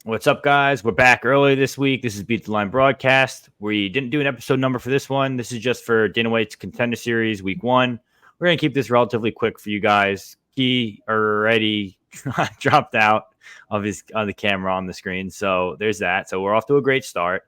What's up, guys? We're back early this week. This is Beat The Line broadcast. We didn't do an episode number for this one. This is just for Dana White's Contender Series week 1. We're going to keep this relatively quick for you guys. Key already dropped out of the camera on the screen, so there's that. So we're off to a great start.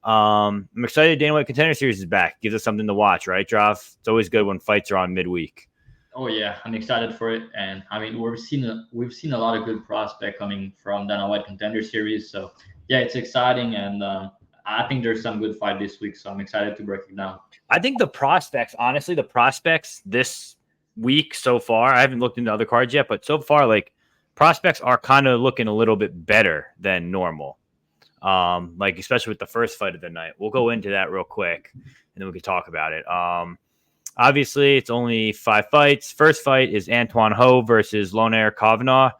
I'm excited Dana White Contender Series is back. Gives us something to watch, right, Joff? It's always good when fights are on midweek. Oh yeah, I'm excited for it, and I mean we've seen a lot of good prospect coming from Dana White Contender Series. So yeah, it's exciting, and I think there's some good fight this week. So I'm excited to break it down. I think the prospects this week so far, I haven't looked into other cards yet, but so far, like, prospects are kind of looking a little bit better than normal. Like, especially with the first fight of the night. We'll go into that real quick, and then we can talk about it. Obviously, it's only 5 fights. First fight is Antoine Ho versus Lonair Kavanaugh.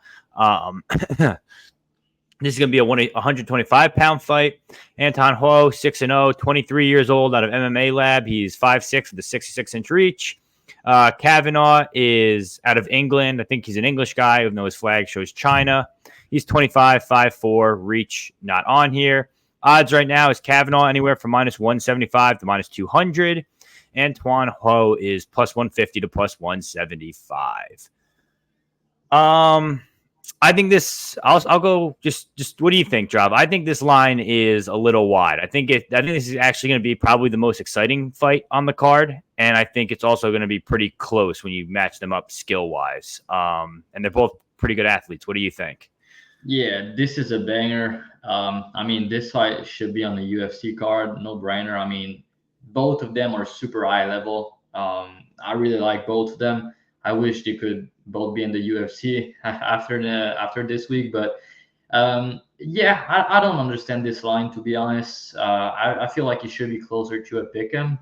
This is going to be a 125-pound fight. Anton Ho, 6-0, 23 years old, out of MMA Lab. He's 5'6" with a 66-inch reach. Kavanaugh is out of England. I think he's an English guy, even though his flag shows China. He's 25, 5'4", reach not on here. Odds right now is Kavanaugh anywhere from -175 to -200. Antoine Ho is +150 to +175. I think this. I'll go. Just what do you think, Job? I think this line is a little wide. I think this is actually going to be probably the most exciting fight on the card, and I think it's also going to be pretty close when you match them up skill wise. And they're both pretty good athletes. What do you think? Yeah, this is a banger. I mean, this fight should be on the UFC card, no brainer. I mean, both of them are super high level. I really like both of them. I wish they could both be in the UFC after this week, but yeah, I don't understand this line, to be honest. I feel like it should be closer to a pick'em.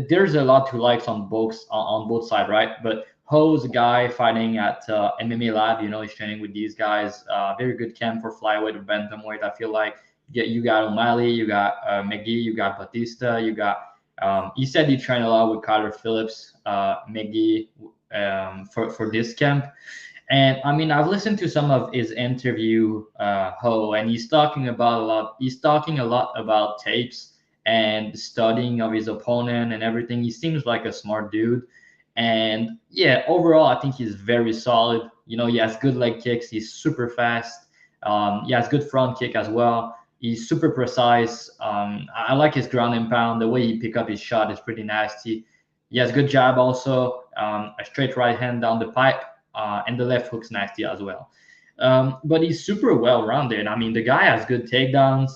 There's a lot to like on both sides, right? But Ho's a guy fighting at MMA Lab. You know, he's training with these guys. Very good camp for flyweight or bantamweight. I feel like you got O'Malley, you got McGee, you got Batista, you got. He said he trained a lot with Carter Phillips, McGee, for this camp. And I mean, I've listened to some of his interview, Ho, and he's talking about a lot. He's talking a lot about tapes and studying of his opponent and everything. He seems like a smart dude. And yeah, overall, I think he's very solid. You know, he has good leg kicks. He's super fast. He has good front kick as well. He's super precise. I like his ground and pound. The way he pick up his shot is pretty nasty. He has good jab also. A straight right hand down the pipe, and the left hook's nasty as well. But he's super well rounded. I mean, the guy has good takedowns.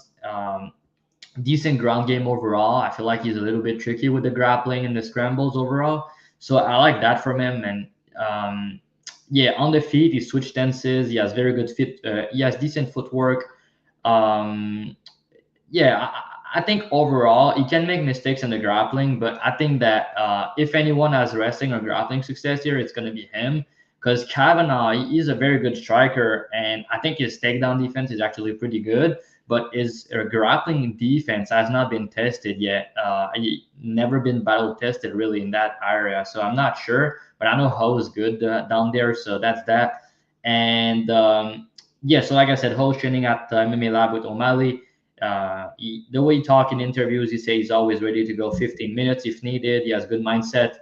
Decent ground game overall. I feel like he's a little bit tricky with the grappling and the scrambles overall. So I like that from him. And yeah, on the feet, he switch stances. He has very good fit. He has decent footwork. Yeah, I think overall he can make mistakes in the grappling, but I think that if anyone has wrestling or grappling success here, it's going to be him. Because Kavanaugh, he's a very good striker, and I think his takedown defense is actually pretty good. But his grappling defense has not been tested yet. He never been battle tested really in that area, so I'm not sure. But I know Ho is good down there, so that's that. And yeah, so like I said, Ho's training at MMA Lab with O'Malley. The way he talk in interviews, he says he's always ready to go 15 minutes if needed. He has good mindset,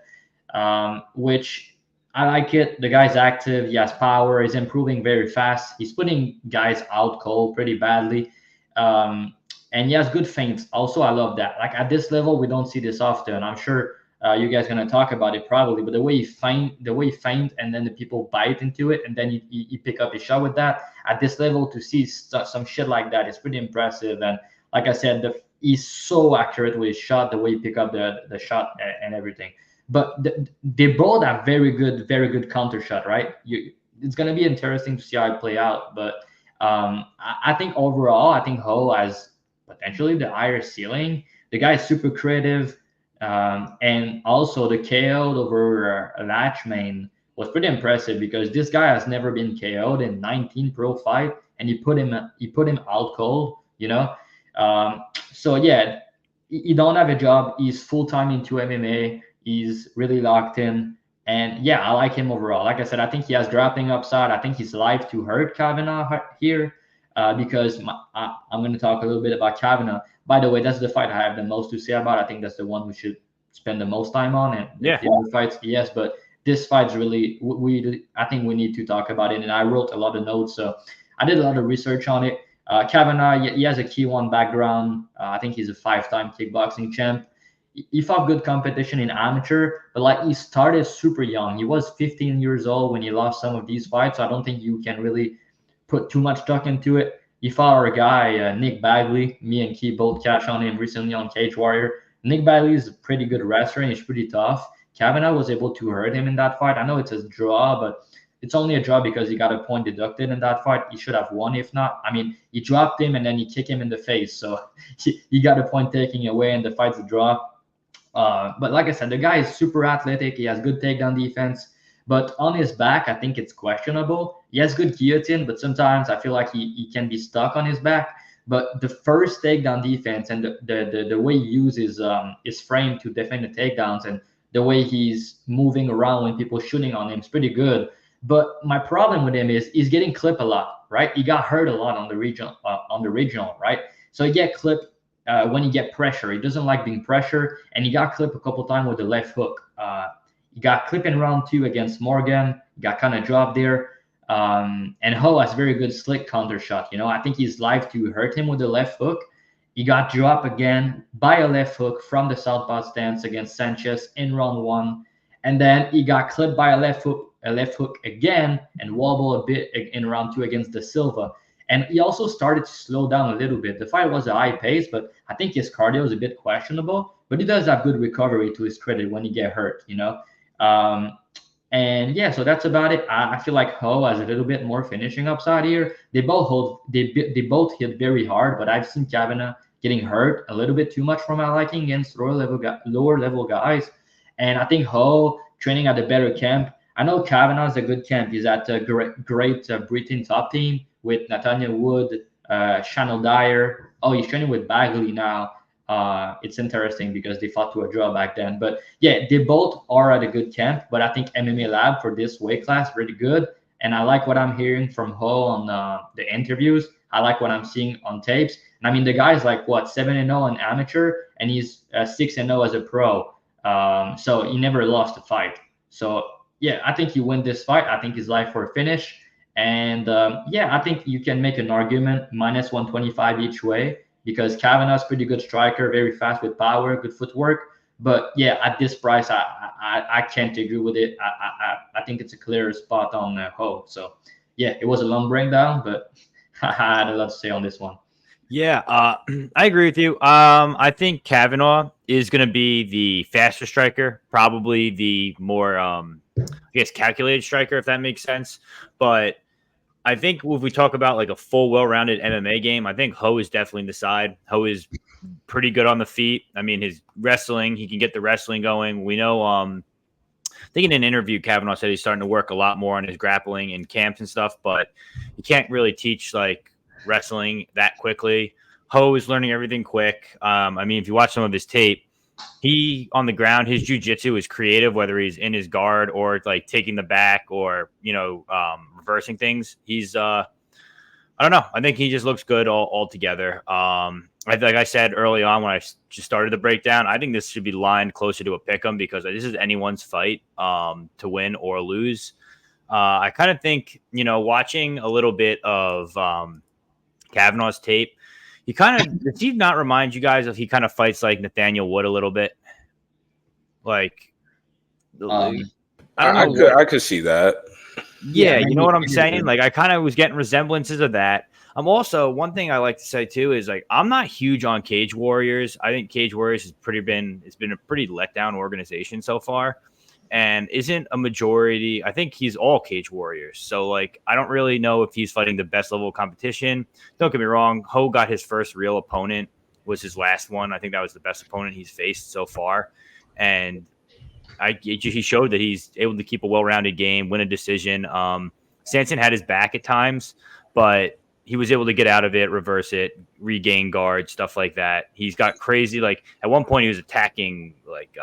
which I like it. The guy's active. He has power. He's improving very fast. He's putting guys out cold pretty badly. And he has good feints. Also, I love that. Like at this level, we don't see this often. I'm sure you guys are gonna talk about it probably, but the way he feint, and then the people bite into it, and then you pick up his shot with that. At this level, to see some shit like that is pretty impressive. And like I said, he's so accurate with his shot, the way he pick up the shot and everything. But they both have very good counter shot, right? It's gonna be interesting to see how it play out. But I think overall, I think Ho has potentially the higher ceiling. The guy is super creative. And also the KO over Latchmain was pretty impressive because this guy has never been KO'd in 19 pro fight, and he put him out cold, you know. So yeah, he don't have a job. He's full time into MMA. He's really locked in, and yeah, I like him overall. Like I said, I think he has grappling upside. I think he's live to hurt Kavanaugh here. because I'm going to talk a little bit about Kavanaugh. By the way, that's the fight I have the most to say about. I think that's the one we should spend the most time on. And Yeah. the other fights, yes, but this fight's really I think we need to talk about it. And I wrote a lot of notes, so I did a lot of research on it. Kavanaugh, he has a K1 background. I think he's a 5-time kickboxing champ. He fought good competition in amateur, but like he started super young. He was 15 years old when he lost some of these fights. So I don't think you can really put too much stock into it. He fought our guy, Nick Bagley. Me and Key both cashed on him recently on Cage Warrior. Nick Bagley is a pretty good wrestler and he's pretty tough. Kavanaugh was able to hurt him in that fight. I know it's a draw, but it's only a draw because he got a point deducted in that fight. He should have won if not. I mean, he dropped him and then he kicked him in the face. So he got a point taken away and the fight's a draw. But like I said, the guy is super athletic. He has good takedown defense. But on his back, I think it's questionable. He has good guillotine, but sometimes I feel like he can be stuck on his back. But the first takedown defense and the way he uses his frame to defend the takedowns and the way he's moving around when people shooting on him is pretty good. But my problem with him is he's getting clipped a lot, right? He got hurt a lot on the regional, right? So he get clipped when he get pressure. He doesn't like being pressured, and he got clipped a couple times with the left hook. He got clipped in round 2 against Morgan. He got kind of dropped there. And Ho has very good slick counter shot. I think he's live to hurt him with the left hook. He got dropped again by a left hook from the southpaw stance against Sanchez in round 1. And then he got clipped by a left hook again and wobble a bit in round 2 against De Silva. And he also started to slow down a little bit. The fight was a high pace, but I think his cardio is a bit questionable. But he does have good recovery to his credit when he get hurt, And yeah, so that's about it. I feel like Ho has a little bit more finishing upside here. They both hit very hard, but I've seen Kavanaugh getting hurt a little bit too much for my liking against lower level guys. And I think Ho training at a better camp. I know Kavanaugh is a good camp. He's at a great Britain top team with Nathaniel Wood, Shannon Dyer. Oh, he's training with Bagley now. It's interesting because they fought to a draw back then. But yeah, they both are at a good camp. But I think MMA Lab for this weight class really good. And I like what I'm hearing from Ho on the interviews. I like what I'm seeing on tapes. And I mean, the guy's like, 7-0 in amateur, and he's 6-0 as a pro. So he never lost a fight. So yeah, I think he win this fight. I think he's live for a finish. And I think you can make an argument minus 125 each way because Kavanaugh's pretty good striker, very fast with power, good footwork. But yeah, at this price, I can't agree with it. I think it's a clear spot on Ho. So yeah, it was a long breakdown, but I had a lot to say on this one. Yeah, I agree with you. I think Kavanaugh is going to be the faster striker, probably the more, calculated striker, if that makes sense. But I think if we talk about like a full, well-rounded MMA game, I think Ho is definitely the side. Ho is pretty good on the feet. I mean, his wrestling, he can get the wrestling going. We know, I think in an interview, Kavanaugh said he's starting to work a lot more on his grappling in camps and stuff, but you can't really teach like wrestling that quickly. Ho is learning everything quick. I mean, if you watch some of his tape, he on the ground, his jiu-jitsu is creative, whether he's in his guard or like taking the back or, reversing things. He's, I don't know. I think he just looks good all together. Like I said early on when I just started the breakdown, I think this should be lined closer to a pick'em because this is anyone's fight to win or lose. I kind of think, watching a little bit of Kavanaugh's tape, does he not remind you guys of he kind of fights like Nathaniel Wood a little bit? Like, I don't know. I could see that. Yeah, you know what I'm saying? Like, I kind of was getting resemblances of that. I'm also, one thing I like to say too is like, I'm not huge on Cage Warriors. I think Cage Warriors has been a pretty letdown organization so far, and isn't a majority. I think he's all Cage Warriors. So like, I don't really know if he's fighting the best level of competition. Don't get me wrong. Ho got his first real opponent, was his last one. I think that was the best opponent he's faced so far. And he showed that he's able to keep a well-rounded game, win a decision. Sanson had his back at times, but he was able to get out of it, reverse it, regain guard, stuff like that. He's got crazy. Like at one point he was attacking like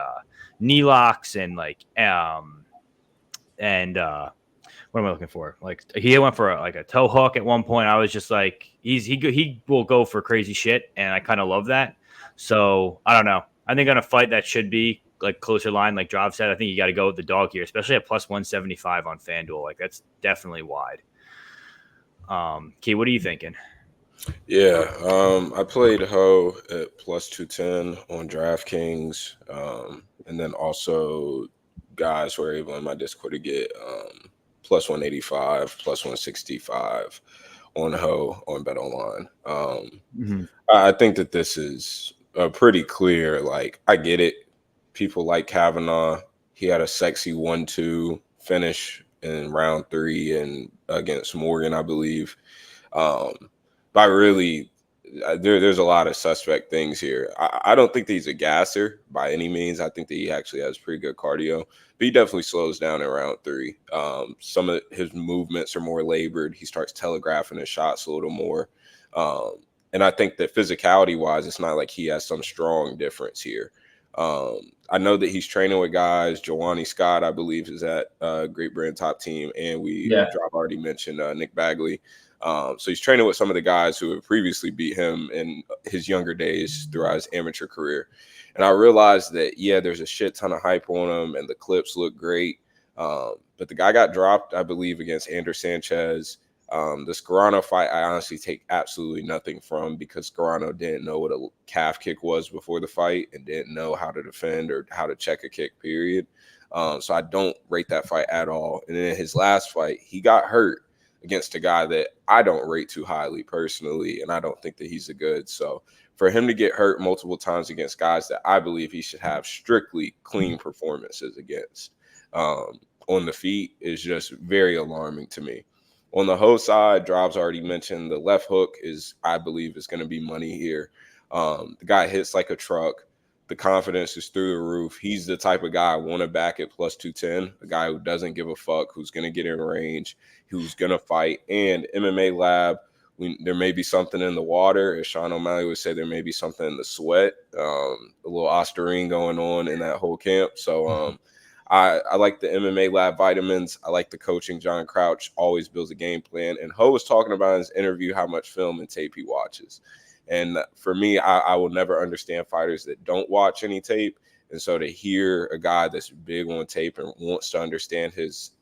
knee locks and like what am I looking for? Like he went for a toe hook at one point. I was just like, he will go for crazy shit, and I kind of love that. So I don't know. I think on a fight that should be like closer line, like Job said, I think you got to go with the dog here, especially at plus 175 on FanDuel. Like that's definitely wide. Key, what are you thinking? Yeah, I played Ho at plus 210 on DraftKings, and then also guys were able in my Discord to get plus 185, plus 165 on Ho on Bet Online. I think that this is pretty clear. Like, I get it. People like Kavanaugh. He had a sexy 1-2 finish in round 3 and against Morgan, I believe. But really, there's a lot of suspect things here. I don't think that he's a gasser by any means. I think that he actually has pretty good cardio, but he definitely slows down in round 3. Some of his movements are more labored. He starts telegraphing his shots a little more. And I think that physicality-wise, it's not like he has some strong difference here. I know that he's training with guys. Joanny Scott, I believe, is at Great Britain top team. And I've already mentioned Nick Bagley. So he's training with some of the guys who have previously beat him in his younger days throughout his amateur career. And I realized that, there's a shit ton of hype on him and the clips look great. But the guy got dropped, I believe, against Ander Sanchez. The Scarano fight, I honestly take absolutely nothing from because Scarano didn't know what a calf kick was before the fight and didn't know how to defend or how to check a kick, period. So I don't rate that fight at all. And then his last fight, he got hurt against a guy that I don't rate too highly personally, and I don't think that he's a good. So for him to get hurt multiple times against guys that I believe he should have strictly clean performances against on the feet is just very alarming to me. On the Ho side, Drob's already mentioned the left hook I believe, is going to be money here. The guy hits like a truck. The confidence is through the roof. He's the type of guy I want to back at plus 210, a guy who doesn't give a fuck, who's going to get in range, who's going to fight. And MMA Lab, there may be something in the water. As Sean O'Malley would say, there may be something in the sweat, a little Ostarine going on in that whole camp. So I like the MMA Lab vitamins. I like the coaching. John Crouch always builds a game plan. And Ho was talking about in his interview how much film and tape he watches. And for me, I will never understand fighters that don't watch any tape. And so to hear a guy that's big on tape and wants to understand his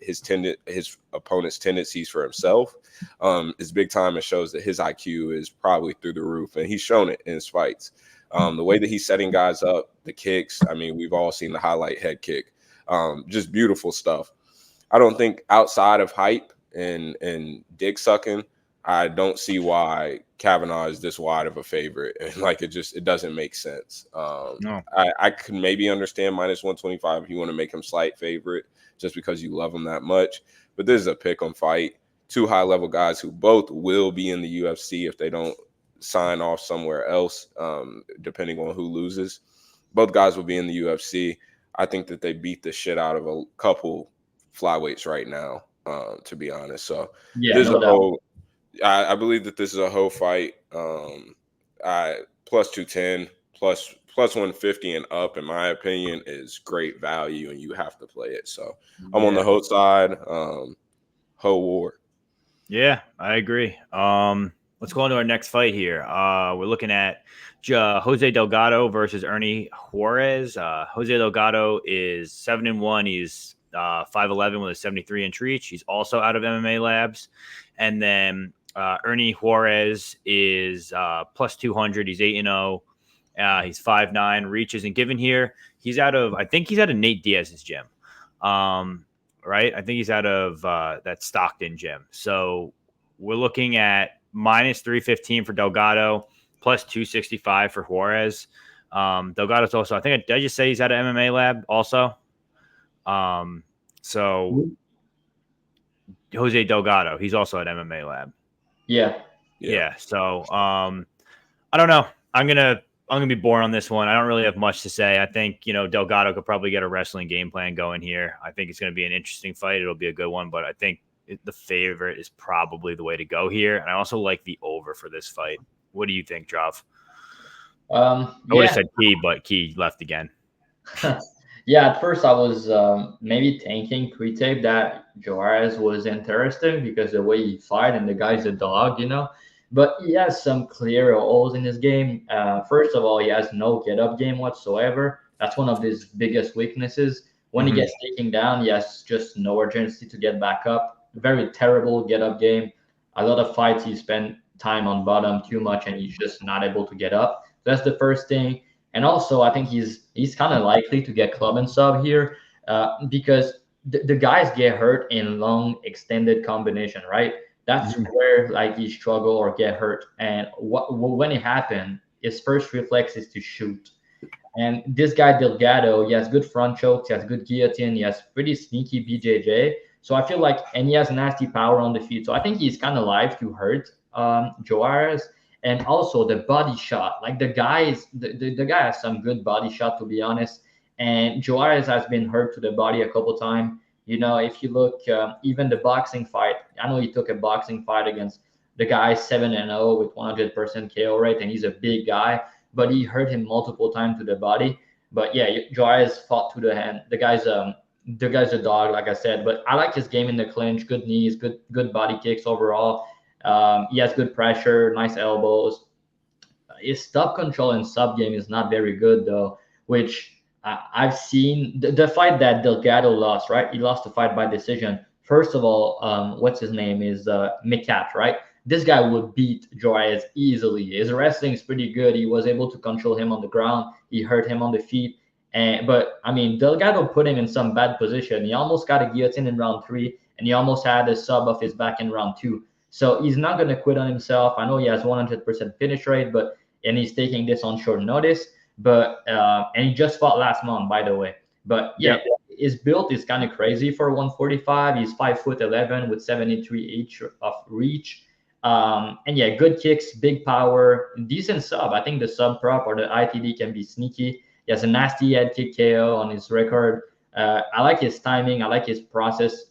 opponent's tendencies for himself is big time and shows that his IQ is probably through the roof. And he's shown it in his fights. The way that he's setting guys up, the kicks, I mean, we've all seen the highlight head kick. Just beautiful stuff. I don't think outside of hype and dick sucking, I don't see why Kavanaugh is this wide of a favorite. And it doesn't make sense. No. I could maybe understand minus 125 if you want to make him slight favorite just because you love him that much. But this is a pick 'em fight. 2 high level guys who both will be in the UFC if they don't sign off somewhere else, depending on who loses. Both guys will be in the UFC. I think that they beat the shit out of a couple flyweights right now, to be honest. So I believe that this is a Ho fight. Plus 210, plus 150 and up, in my opinion, is great value, and you have to play it. So I'm on the Ho side. Ho war. Yeah, I agree. Let's go on to our next fight here. We're looking at Jose Delgado versus Ernie Juarez. Jose Delgado is 7-1. He's 5'11" with a 73-inch reach. He's also out of MMA Labs. And then Ernie Juarez is plus 200. He's 8-0. He's 5'9". Reach isn't given here. I think he's out of Nate Diaz's gym. Right? I think he's out of that Stockton gym. So we're looking at minus 315 for Delgado, plus 265 for Juarez. Delgado's also, did I just say he's out of MMA Lab also? So Jose Delgado, he's also at MMA Lab. Yeah. So I don't know. I'm gonna be boring on this one. I don't really have much to say. I think Delgado could probably get a wrestling game plan going here. I think it's going to be an interesting fight. It'll be a good one, but I think the favorite is probably the way to go here. And I also like the over for this fight. What do you think, Drav? I would have said Key, but Key left again. Yeah, at first I was maybe thinking pre-tape that Juarez was interesting because the way he fight and the guy's a dog, But he has some clear holes in his game. First of all, he has no get up game whatsoever. That's one of his biggest weaknesses. When he gets taken down, he has just no urgency to get back up. Very terrible get up game. A lot of fights he spent time on bottom too much and he's just not able to get up. That's the first thing. And also, I think he's kind of likely to get club and sub here because the guys get hurt in long extended combination, right? That's where like he struggle or get hurt. And when it happened, his first reflex is to shoot. And this guy Delgado, he has good front chokes, he has good guillotine, he has pretty sneaky BJJ. So I feel like, and he has nasty power on the feet. So I think he's kind of live to hurt Juarez. And also the body shot, like the guy has some good body shot, to be honest. And Juarez has been hurt to the body a couple times. If you look, even the boxing fight, I know he took a boxing fight against the guy 7-0 with 100% KO rate, and he's a big guy, but he hurt him multiple times to the body. But yeah, Juarez fought to the hand. The guy's a dog, like I said. But I like his game in the clinch, good knees, good body kicks overall. He has good pressure, nice elbows. His stop control and sub game is not very good though, which I've seen the fight that Delgado lost, right? He lost the fight by decision. First of all, what's his name is McCell, right? This guy would beat Juarez easily. His wrestling is pretty good. He was able to control him on the ground. He hurt him on the feet. But I mean, Delgado put him in some bad position. He almost got a guillotine in round 3, and he almost had a sub off his back in round 2. So he's not going to quit on himself. I know he has 100% finish rate, and he's taking this on short notice. But and he just fought last month, by the way. But yeah, his build is kind of crazy for 145. He's 5'11" with 73 inch of reach. And yeah, good kicks, big power, decent sub. I think the sub prop or the ITD can be sneaky. He has a nasty head kick KO on his record. I like his timing. I like his process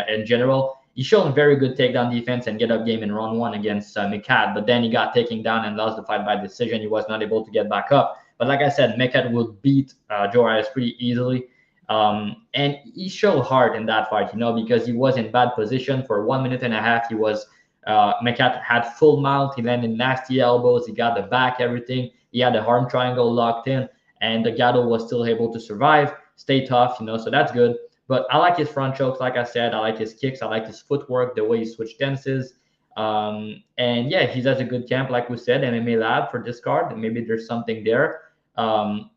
in general. He showed very good takedown defense and get up game in round 1 against McCall, but then he got taken down and lost the fight by decision. He was not able to get back up. But like I said, McCall will beat Juarez pretty easily. And he showed heart in that fight, because he was in bad position for 1.5 minutes. He was McCall had full mount. He landed nasty elbows. He got the back, everything. He had the arm triangle locked in, and Delgado was still able to survive, stay tough, so that's good. But I like his front chokes, like I said. I like his kicks. I like his footwork, the way he switched tenses. And yeah, he's at a good camp, like we said, MMA Lab for this card. Maybe there's something there. And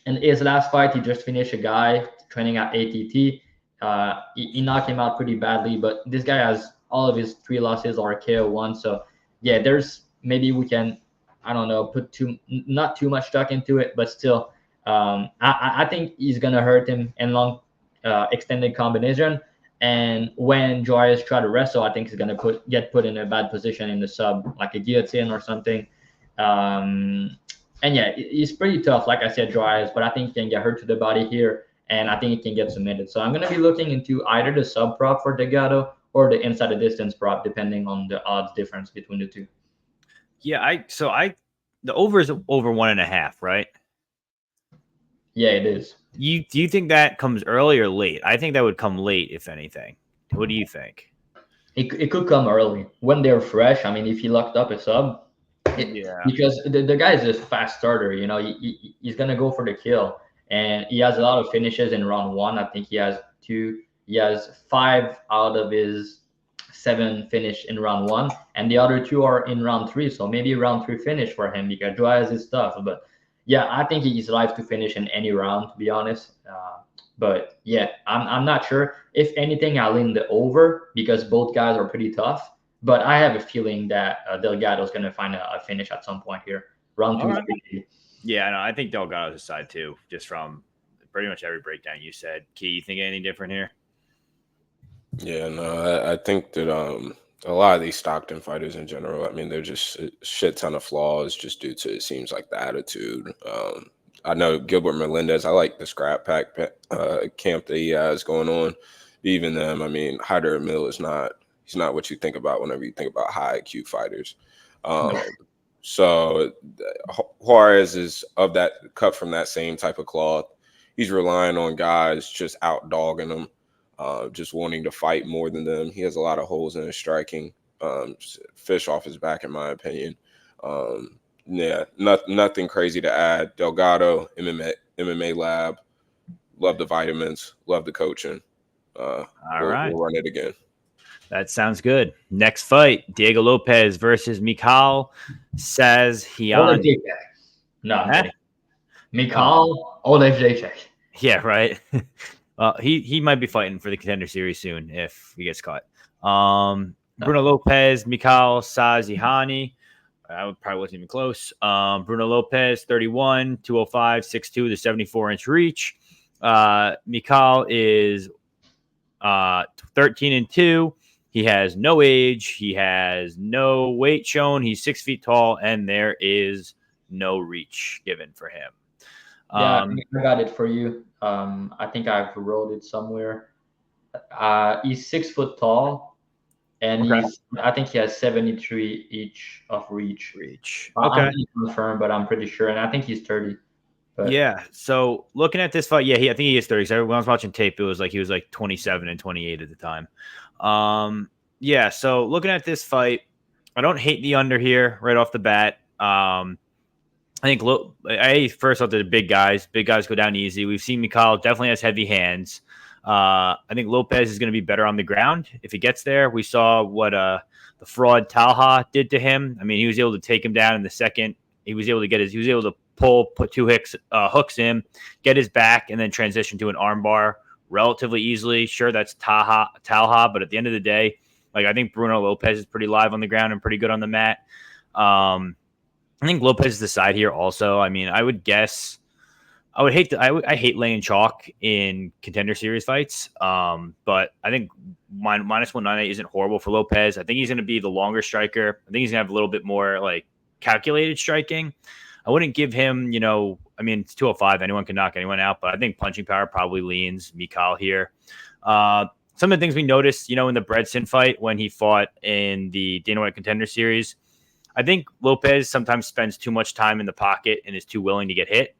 his last fight, he just finished a guy training at ATT. He knocked him out pretty badly, but this guy has all of his 3 losses are KO1. So yeah, there's maybe we can, I don't know, put not too much stock into it, but still, I think he's gonna hurt him in long extended combination. And when Juarez try to wrestle, I think he's gonna get put in a bad position in the sub, like a guillotine or something. And yeah, he's pretty tough, like I said, Juarez, but I think he can get hurt to the body here, and I think he can get submitted. So I'm gonna be looking into either the sub prop for Delgado or the inside the distance prop, depending on the odds difference between the two. Yeah, the over is over 1.5, right? Yeah, it is. Do you think that comes early or late? I think that would come late, if anything. What do you think? It could come early when they're fresh. I mean, if he locked up a sub, because the guy is a fast starter. He's gonna go for the kill, and he has a lot of finishes in round 1. I think he has 2. He has 5 out of his 7 finish in round 1, and the other 2 are in round 3. So maybe round 3 finish for him because Juarez is tough. But yeah, I think he's live to finish in any round, to be honest. But yeah, I'm not sure. If anything, I'll lean the over because both guys are pretty tough. But I have a feeling that Delgado is going to find a finish at some point here. Round 2. Right. Yeah, no, I think Delgado's side too, just from pretty much every breakdown you said. Key, you think anything different here? Yeah, no, I think that a lot of these Stockton fighters in general, I mean, they're just a shit ton of flaws just due to, it seems like, the attitude. I know Gilbert Melendez, I like the scrap pack camp that he has going on. Even them, I mean, Hyder Mill he's not what you think about whenever you think about high IQ fighters. So Juarez is cut from that same type of cloth. He's relying on guys just out dogging him. just wanting to fight more than them. He has a lot of holes in his striking. Fish off his back, in my opinion. Yeah, nothing crazy to add. Delgado, MMA lab. Love the vitamins. Love the coaching. All right. We'll run it again. That sounds good. Next fight, Diego Lopez versus McCell Saziani. No, I'm kidding. McCell Jacek. Yeah, right. He might be fighting for the Contender Series soon if he gets caught. Bruno Lopez, McCell Saziani. I probably wasn't even close. Bruno Lopez, 31, 205, 6'2", the 74-inch reach. McCell is 13-2. He has no age. He has no weight shown. He's 6 feet tall, and there is no reach given for him. Yeah, I got it for you. I think I've wrote it somewhere. He's 6 foot tall, and I think he has 73 each of reach. Okay. I'm not confirmed, but I'm pretty sure, and I think he's 30. But. Yeah. So looking at this fight, I think he is 30. So when I was watching tape, it was like he was like 27 and 28 at the time. Yeah. So looking at this fight, I don't hate the under here right off the bat. I think first off, the big guys go down easy. We've seen McCell definitely has heavy hands. I think Lopez is going to be better on the ground if he gets there. We saw what the fraud Talha did to him. I mean, he was able to take him down in the second. He was able to put two hooks in, get his back, and then transition to an armbar relatively easily. Sure, that's Talha, but at the end of the day, like I think Bruno Lopez is pretty live on the ground and pretty good on the mat. I think Lopez is the side here also. I mean, I would guess I hate laying chalk in Contender Series fights. But I think minus 198 isn't horrible for Lopez. I think he's going to be the longer striker. I think he's going to have a little bit more like calculated striking. I wouldn't give him, it's 205. Anyone can knock anyone out, but I think punching power probably leans McCell here. Some of the things we noticed, in the Bredson fight when he fought in the Dana White Contender Series, I think Lopez sometimes spends too much time in the pocket and is too willing to get hit.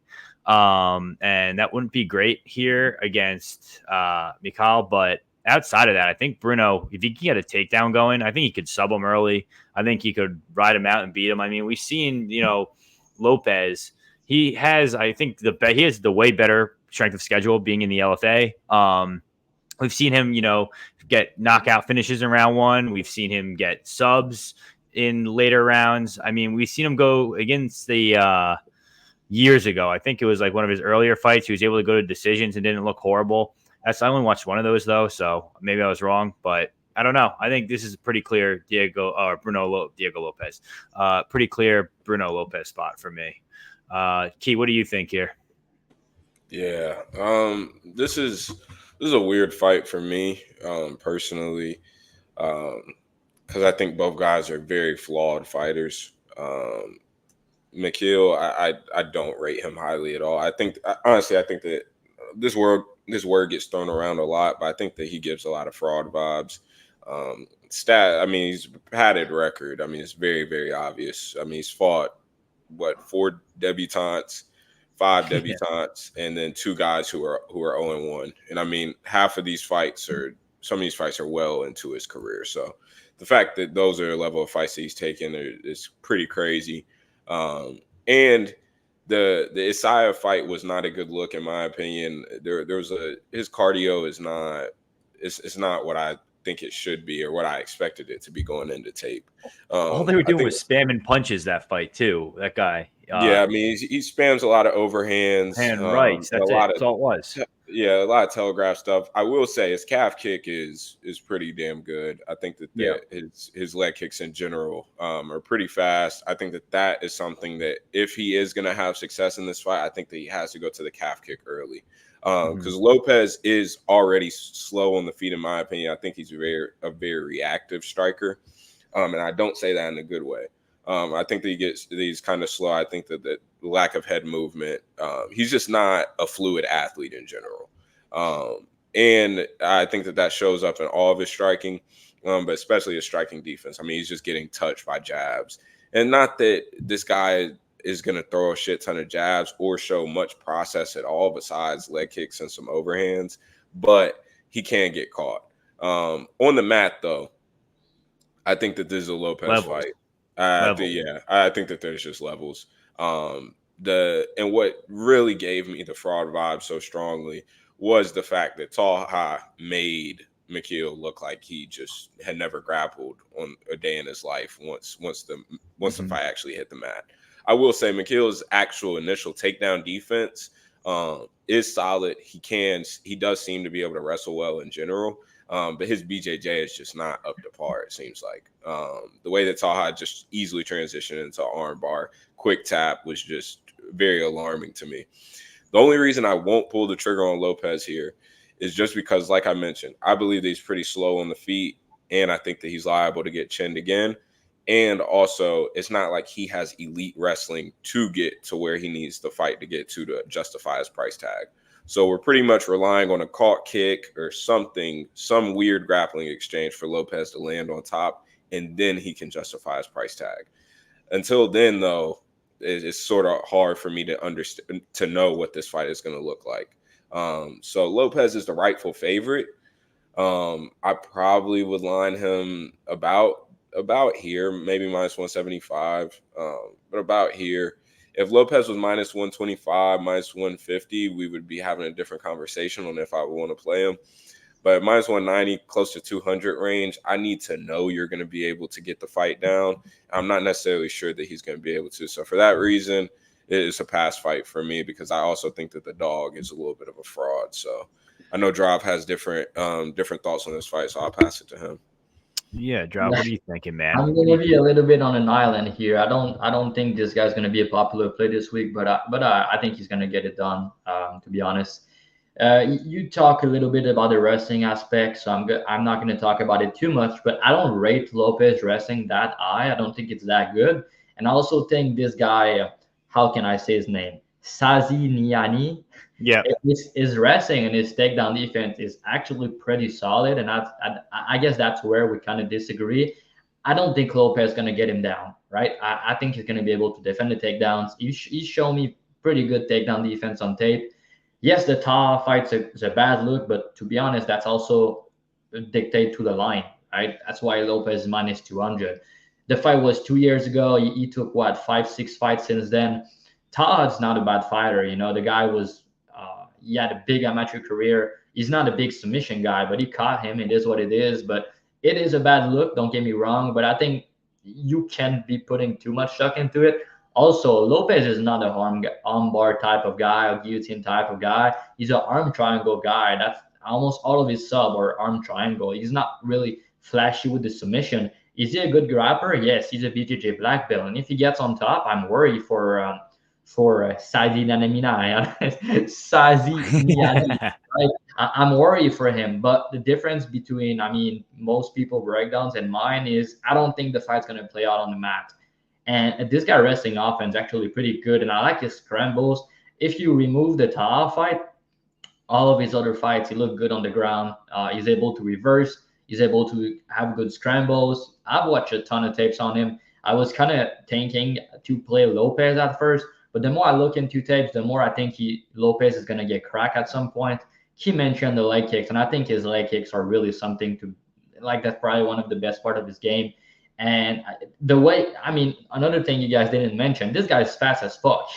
And that wouldn't be great here against McCell. But outside of that, I think Bruno, if he can get a takedown going, I think he could sub him early. I think he could ride him out and beat him. I mean, we've seen, Lopez, he has the way better strength of schedule being in the LFA. We've seen him, get knockout finishes in round one. We've seen him get subs in later rounds. I mean, we've seen him go against the years ago. I think it was like one of his earlier fights. He was able to go to decisions and didn't look horrible. I only watched one of those though, so maybe I was wrong, but I don't know. I think this is a pretty clear Diego Lopez. Pretty clear Bruno Lopez spot for me. Key, what do you think here? Yeah, this is a weird fight for me personally, because I think both guys are very flawed fighters. McCell, I don't rate him highly at all. I think that this word gets thrown around a lot, but I think that he gives a lot of fraud vibes. He's padded record. I mean, it's very, very obvious. I mean, he's fought 4 debutantes, 5 debutantes, and then 2 guys who are 0-1. And I mean, some of these fights are well into his career. So the fact that those are the level of fights that he's taken is pretty crazy. And the Isaiah fight was not a good look in my opinion. His cardio is not it's not what I think it should be or what I expected it to be going into tape. All they were doing was spamming punches that fight too. That guy. I mean, he spams a lot of overhands and rights. That's all it was. Yeah, a lot of telegraph stuff. I will say his calf kick is pretty damn good. I think that his leg kicks in general are pretty fast. I think that is something that if he is going to have success in this fight, I think that he has to go to the calf kick early. Because Lopez is already slow on the feet, in my opinion. I think he's a very reactive striker, and I don't say that in a good way. I think that he's kind of slow. I think that the lack of head movement. He's just not a fluid athlete in general, and I think that shows up in all of his striking, but especially his striking defense. I mean, he's just getting touched by jabs, and not that this guy is going to throw a shit ton of jabs or show much process at all besides leg kicks and some overhands, but he can get caught. On the mat, though, I think that this is a Lopez fight. I think that there's just levels. And what really gave me the fraud vibe so strongly was the fact that Taha made McCell look like he just had never grappled on a day in his life once the fight actually hit the mat. I will say McCell's actual initial takedown defense is solid. He does seem to be able to wrestle well in general. But his BJJ is just not up to par, it seems like. The way that Taha just easily transitioned into arm bar, quick tap was just very alarming to me. The only reason I won't pull the trigger on Lopez here is just because, like I mentioned, I believe that he's pretty slow on the feet, and I think that he's liable to get chinned again. And also, it's not like he has elite wrestling to get to where he needs the fight to get to justify his price tag. So we're pretty much relying on a caught kick or something, some weird grappling exchange for Lopez to land on top, and then he can justify his price tag. Until then, though, it's sort of hard for me to understand, to know what this fight is going to look like. So Lopez is the rightful favorite. I probably would line him about here, maybe minus 175, but about here. If Lopez was minus 125, minus 150, we would be having a different conversation on if I would want to play him. But minus 190, close to 200 range, I need to know you're going to be able to get the fight down. I'm not necessarily sure that he's going to be able to. So for that reason, it is a pass fight for me, because I also think that the dog is a little bit of a fraud. So I know Drop has different thoughts on this fight, so I'll pass it to him. Yeah, Drop, what are you thinking, man? I'm gonna be a little bit on an island here. I don't think this guy's gonna be a popular play this week, but I think he's gonna get it done. To be honest, you talk a little bit about the wrestling aspect, so I'm not gonna talk about it too much. But I don't rate Lopez wrestling that high. I don't think it's that good, and I also think this guy, how can I say his name, Sazi Niani. Yeah, his wrestling and his takedown defense is actually pretty solid, and I guess that's where we kind of disagree. I don't think Lopez is going to get him down, right? I think he's going to be able to defend the takedowns. He's shown me pretty good takedown defense on tape. Yes, the Taha fight's a bad look, but to be honest, that's also dictate to the line, right? That's why Lopez is minus 200. The fight was 2 years ago. He took, 5-6 fights since then. Taha's not a bad fighter. The guy was, he had a big amateur career. He's not a big submission guy, but he caught him. It is what it is. But it is a bad look. Don't get me wrong. But I think you can't be putting too much stock into it. Also, Lopez is not a arm bar type of guy, a guillotine type of guy. He's an arm triangle guy. That's almost all of his sub or arm triangle. He's not really flashy with the submission. Is he a good grappler? Yes, he's a BJJ black belt. And if he gets on top, I'm worried for Sazi Nanamina. Sazi Niani. Right? I'm worried for him. But the difference between, most people breakdowns and mine is I don't think the fight's going to play out on the mat. And this guy wrestling offense actually pretty good. And I like his scrambles. If you remove the Taha fight, all of his other fights, he looked good on the ground. He's able to reverse. He's able to have good scrambles. I've watched a ton of tapes on him. I was kind of thinking to play Lopez at first. But the more I look into tapes, the more I think Lopez is going to get cracked at some point. He mentioned the leg kicks, and I think his leg kicks are really something to like. That's probably one of the best part of his game. And the way, another thing you guys didn't mention, this guy's fast as fuck.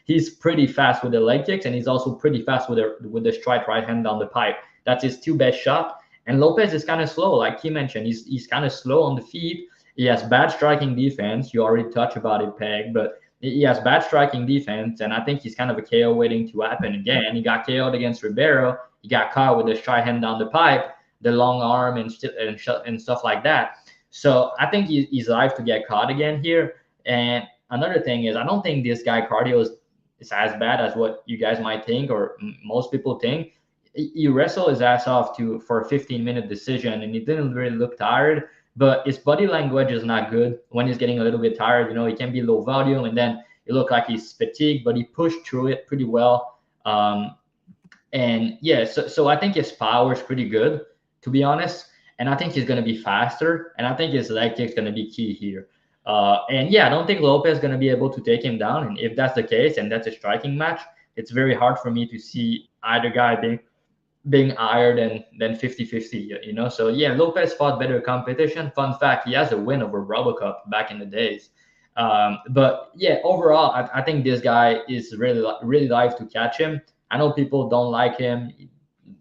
He's pretty fast with the leg kicks, and he's also pretty fast with the strike right hand down the pipe. That's his two best shot. And Lopez is kind of slow, like he mentioned. He's kind of slow on the feet. He has bad striking defense. You already touched about it, Peg, but he has bad striking defense, and I think he's kind of a KO waiting to happen again. He got KO'd against Ribeiro. He got caught with the straight hand down the pipe, the long arm, and stuff like that. So I think he's live to get caught again here. And another thing is I don't think this guy cardio is as bad as what you guys might think or most people think. He wrestled his ass off for a 15-minute decision, and he didn't really look tired. But his body language is not good when he's getting a little bit tired. He can be low volume, and then it looked like he's fatigued, but he pushed through it pretty well. So I think his power is pretty good, to be honest. And I think he's going to be faster, and I think his leg kick is going to be key here. I don't think Lopez is going to be able to take him down. And if that's the case, and that's a striking match, it's very hard for me to see either guy being higher than 50-50, you know. So yeah, Lopez fought better competition. Fun fact, he has a win over Robocop back in the days. But yeah, overall, I think this guy is really live to catch him. I know people don't like him,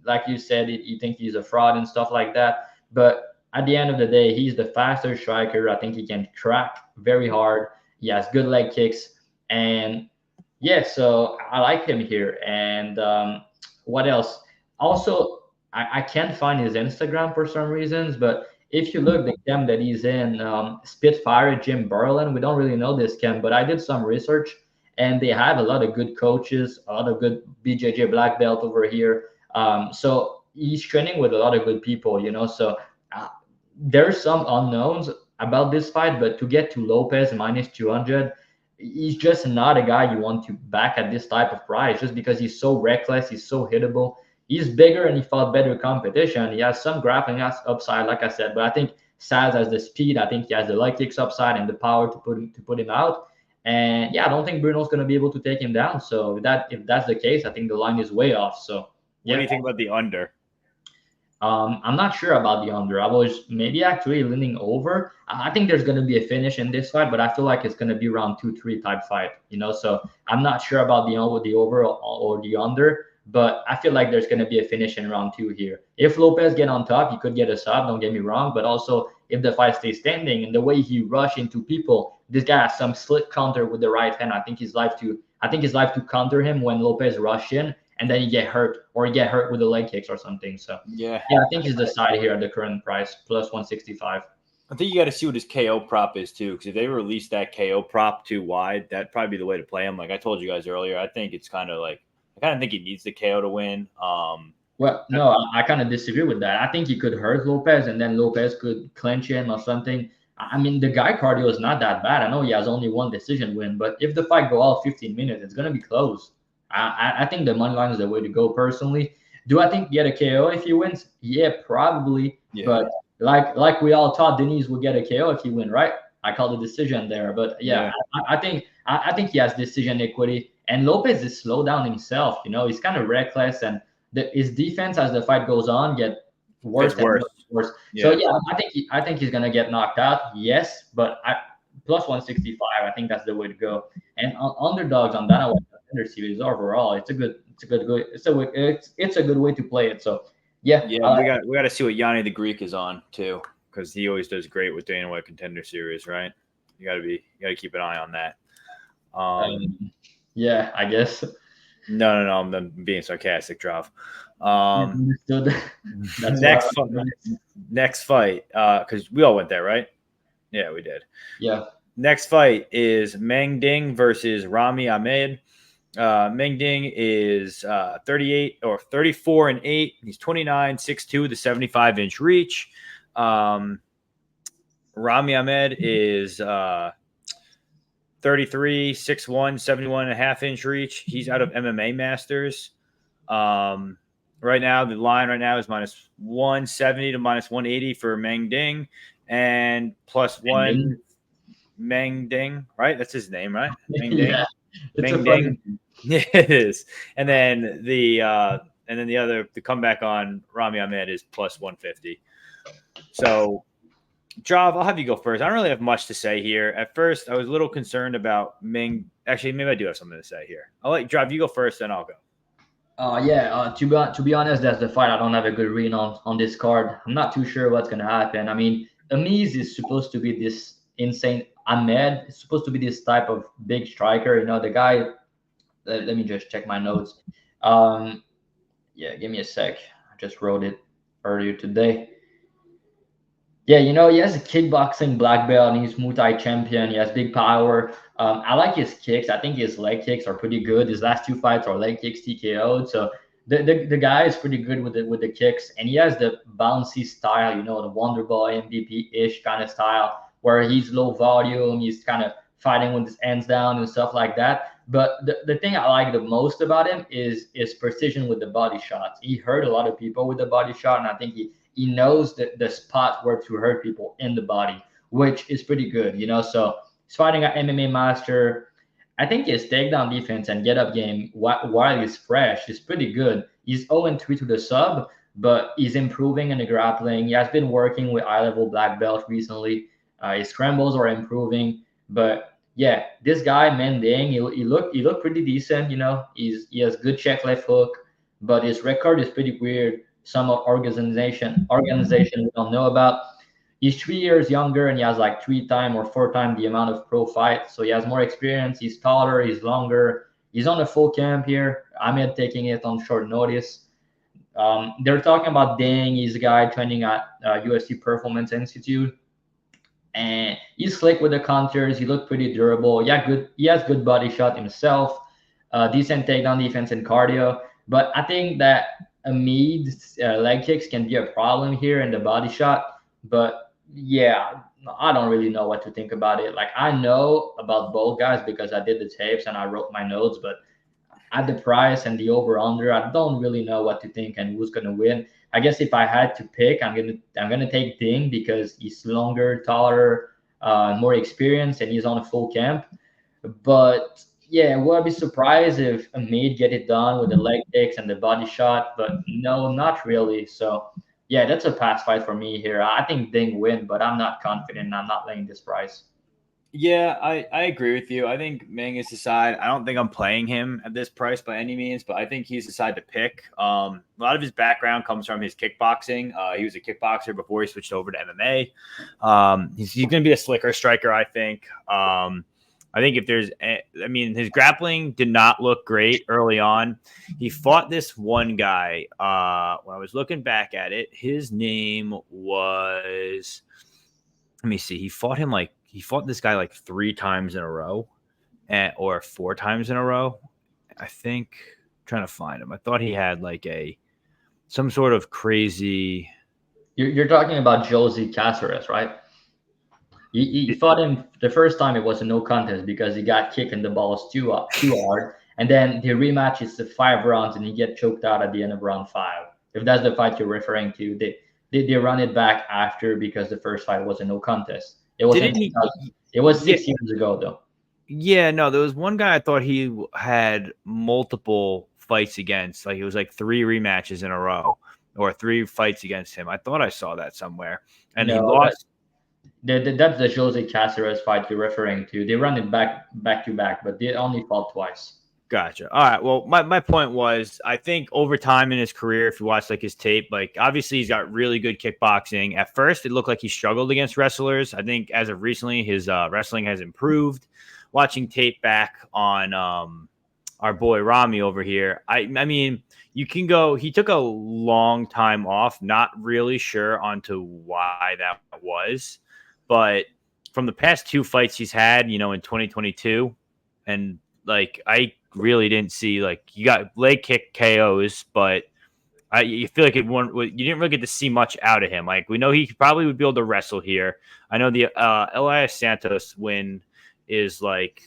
like you said, you think he's a fraud and stuff like that. But at the end of the day, he's the faster striker. I think he can crack very hard. He has good leg kicks, and yeah, so I like him here. And what else? Also, I can't find his Instagram for some reasons, but if you look the camp that he's in, Spitfire Jim Berlin, we don't really know this camp, but I did some research, and they have a lot of good coaches, a lot of good BJJ black belt over here. So he's training with a lot of good people, you know. So uh, there's some unknowns about this fight, but to get to Lopez minus 200, he's just not a guy you want to back at this type of price just because he's so reckless, he's so hittable. He's bigger and he fought better competition. He has some grappling upside, like I said, but I think Saz has the speed. I think he has the leg kicks upside and the power to put him out. And yeah, I don't think Bruno's going to be able to take him down. So if that's the case, I think the line is way off. So What do you think about the under? I'm not sure about the under. I was maybe actually leaning over. I think there's going to be a finish in this fight, but I feel like it's going to be around 2-3 type fight, you know. So I'm not sure about the over or the under, but I feel like there's going to be a finish in round 2 here. If Lopez get on top, he could get a sub. Don't get me wrong, but also if the fight stays standing and the way he rush into people, this guy has some slick counter with the right hand. I think he's live to counter him when Lopez rush in, and then you get hurt or you get hurt with the leg kicks or something. So Yeah, I think he's the side here at the current price, plus 165. I think you got to see what his KO prop is too, because if they release that KO prop too wide, that'd probably be the way to play him. Like I told you guys earlier, I think it's kind of like I kind of think he needs the KO to win. Well, no, I kind of disagree with that. I think he could hurt Lopez, and then Lopez could clinch him or something. I mean, the guy cardio is not that bad. I know he has only one decision win, but if the fight go all 15 minutes, it's gonna be close. I think the money line is the way to go personally. Do I think he get a KO if he wins? Yeah, probably. Yeah. But like we all thought Denise would get a KO if he win, right? I call the decision there. But yeah. I think he has decision equity. And Lopez is slow down himself. You know, he's kind of reckless, and his defense as the fight goes on get worse and worse. Yeah. So yeah, I think he's gonna get knocked out. Yes, but plus 165. I think that's the way to go. And underdogs on that Contender Series overall, it's a good way to play it. So yeah, we got to see what Yanni the Greek is on too, because he always does great with Dana White Contender Series, right? You got to keep an eye on that. Yeah, I guess. No, I'm being sarcastic, Drav. Next fight, because we all went there, right? Yeah, we did. Yeah. Next fight is Meng Ding versus Rami Ahmed. Meng Ding is 34-8. He's 29, 6'2", with a 75-inch reach. Rami Ahmed is 33, 6'1", 71.5-inch reach. He's out of MMA Masters. Right now, the line is minus 170 to minus 180 for Meng Ding, and plus one Meng Ding, right? That's his name, right? Meng Ding. Yeah, Meng Ding. Yeah, it is. And then the comeback on Rami Ahmed is plus 150. So, Jav, I'll have you go first. I don't really have much to say here. At first, I was a little concerned about Meng. Actually, maybe I do have something to say here. I'll let Jav, you go first, then I'll go. To be honest, that's the fight I don't have a good read on this card. I'm not too sure what's gonna happen. I mean, Amiz is supposed to be this insane. Ahmed is supposed to be this type of big striker. You know, the guy. Let me just check my notes. Yeah, give me a sec. I just wrote it earlier today. Yeah, you know, he has a kickboxing black belt and he's Muay Thai champion. He has big power. I like his kicks. I think his leg kicks are pretty good. His last 2 fights are leg kicks TKO'd. So the guy is pretty good with the kicks, and he has the bouncy style, you know, the Wonder Boy MVP-ish kind of style where he's low volume. He's kind of fighting with his hands down and stuff like that. But the thing I like the most about him is precision with the body shots. He hurt a lot of people with the body shot, and I think he knows the spot where to hurt people in the body, which is pretty good, you know. So he's fighting an MMA master. I think his takedown defense and get up game while he's fresh is pretty good. He's 0-3 to the sub, but he's improving in the grappling. He has been working with high level black belt recently. His scrambles are improving, but yeah, this guy Mending, he looked pretty decent. You know, he has good check left hook, but his record is pretty weird. Some organization we don't know about. He's 3 years younger and he has like 3 times or 4 times the amount of pro fights. So he has more experience. He's taller. He's longer. He's on a full camp here. Ahed taking it on short notice. They're talking about Dang. He's a guy training at UFC Performance Institute, and he's slick with the counters. He looked pretty durable. Yeah, good. He has good body shot himself. Decent takedown defense and cardio. But I think that Ahmed's leg kicks can be a problem here in the body shot. But yeah, I don't really know what to think about it. Like I know about both guys because I did the tapes and I wrote my notes, but at the price and the over under, I don't really know what to think and who's gonna win. I guess if I had to pick, I'm gonna take Ding because he's longer, taller, more experienced, and he's on a full camp. But yeah, would I be surprised if Ahmed get it done with the leg kicks and the body shot? But no, not really. So yeah, that's a pass fight for me here. I think Ding win, but I'm not confident. I'm not laying this price. Yeah, I agree with you. I think Meng is the side. I don't think I'm playing him at this price by any means, but I think he's the side to pick. A lot of his background comes from his kickboxing. He was a kickboxer before he switched over to MMA. He's going to be a slicker striker, I think. I think if there's, I mean, his grappling did not look great early on. He fought this one guy. When I was looking back at it, his name was, let me see. He fought this guy like 3 times in a row or 4 times in a row. I think I'm trying to find him. I thought he had like some sort of crazy. You're talking about Josie Caceres, right? He fought him the first time. It was a no contest because he got kicked in the balls too hard. And then the rematch is the 5 rounds and he get choked out at the end of round 5. If that's the fight you're referring to, they run it back after because the first fight was a no contest. It was 6 years ago, though. Yeah, no, there was one guy I thought he had multiple fights against. Like it was like 3 rematches in a row or 3 fights against him. I thought I saw that somewhere. And he lost. That's the Jose Caceres fight you're referring to. They run it back to back, but they only fought twice. Gotcha. All right. Well, my point was, I think over time in his career, if you watch like his tape, like obviously he's got really good kickboxing. At first, it looked like he struggled against wrestlers. I think as of recently, his wrestling has improved. Watching tape back on our boy Rami over here, I mean, you can go. He took a long time off. Not really sure onto why that was, but from the past 2 fights he's had, in 2022, and like I really didn't see, like, you got leg kick KOs, but you feel like you didn't really get to see much out of him. Like we know he probably would be able to wrestle here. I know the Elias Santos win is like,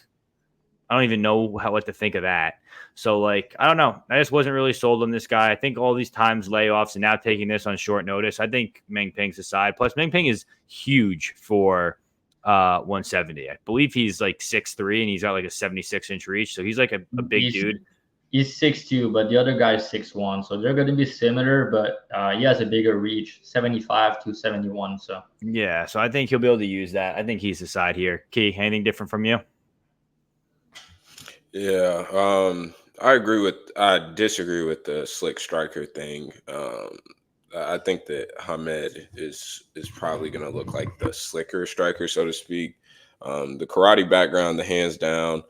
I don't even know what to think of that. So like, I don't know. I just wasn't really sold on this guy. I think all these times layoffs and now taking this on short notice, I think Meng Ping's aside. Plus Meng Ping is huge for 170. I believe he's like 6'3" and he's got like a 76-inch reach. So he's like a big dude. He's 6'2", but the other guy is 6'1", so they're going to be similar, but he has a bigger reach, 75 to 71. So yeah, so I think he'll be able to use that. I think he's the side here. Key, anything different from you? Yeah, I disagree with the slick striker thing. I think that Ahed is probably going to look like the slicker striker, so to speak. The karate background, the hands down.